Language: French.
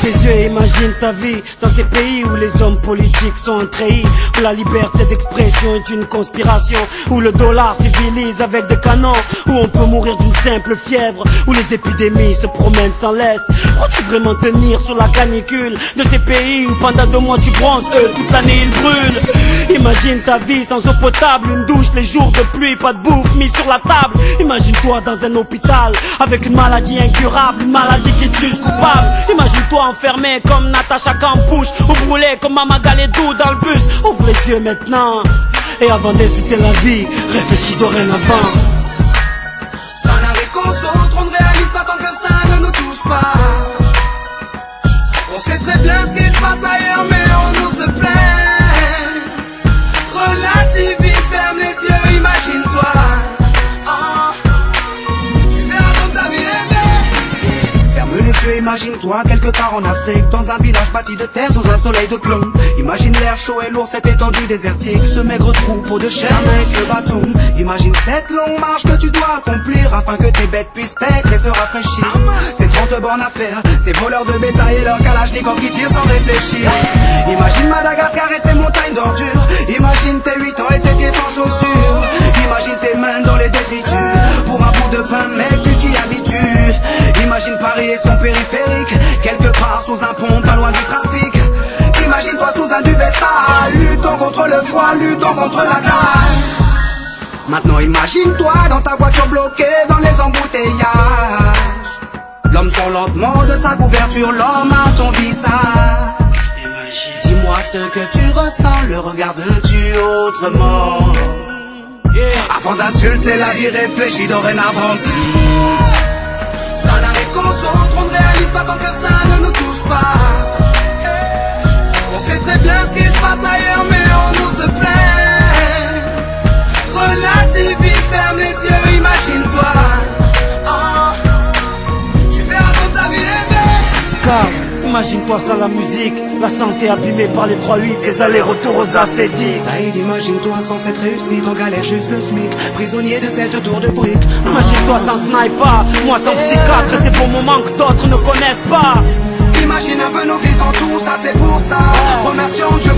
tes yeux et imagine ta vie dans ces pays où les hommes politiques sont un treillis, où la liberté d'expression est une conspiration, où le dollar civilise avec des canons, où on peut mourir d'une simple fièvre, où les épidémies se promènent sans laisse. Crois-tu vraiment tenir sur la canicule de ces pays où pendant 2 mois tu bronzes, eux toute l'année ils brûlent? Imagine ta vie sans eau potable, une douche les jours de pluie, pas de bouffe mise sur la table. Imagine-toi dans un hôpital avec une maladie incurable, une maladie qui te juge coupable. Imagine-toi enfermé comme Natacha Campouche, ou brûlé comme Mama Galedou dans le bus. Ouvre les yeux maintenant, et avant d'insulter la vie, réfléchis dorénavant. Ça n'arrive qu'aux autres, on ne réalise pas tant que ça ne nous touche pas. On sait très bien ce qui se passe ailleurs, mais on nous se plaint. Relativise, ferme les yeux, imagine-toi. Tu verras comme ta vie est belle. Ferme les yeux, imagine-toi quelque part en Afrique, dans un village bâti de terre sous un soleil de plomb. Imagine l'air chaud et lourd, cette étendue désertique, ce maigre troupeau de chair et ce bâton. Imagine cette longue marche que tu dois accomplir afin que tes bêtes puissent paître et se rafraîchir. Ces 30 bornes à faire, ces voleurs de bétail et leurs kalachnikov qui tirent sans réfléchir. Imagine Madagascar et ses montagnes d'ordures. Imagine tes 8 ans et tes pieds sans chaussures. Imagine tes mains dans les détritus. Pour un bout de pain, mec, tu t'y habitues. Imagine Paris et son périphérique, quelque part sous un pont, pas loin du trafic. Imagine-toi sous un duvet sale, luttons contre le froid, luttons contre la dalle. Maintenant imagine-toi dans ta voiture bloquée dans les embouteillages. L'homme sort lentement de sa couverture, l'homme à ton visage. Dis-moi ce que tu ressens, le regardes-tu autrement? Avant d'insulter la vie, réfléchis dorénavant. Ça n'arrive qu'aux autres, on ne réalise pas tant que ça ne nous touche pas. On sait très bien ce qui se passe ailleurs, mais on nous se plaint. Relativise, ferme les yeux, imagine-toi. Tu verras comme ta vie est belle. Car imagine-toi sans la musique, la santé abîmée par les 3-8, les allers-retours aux AC10. Saïd, imagine-toi sans cette réussite, en galère juste le SMIC, prisonnier de cette tour de briques. Imagine-toi sans sniper, moi sans psychiatre, ces bons moments que d'autres ne connaissent pas. Imagine un peu nos vies sans tout ça, c'est pour ça. Remercions Dieu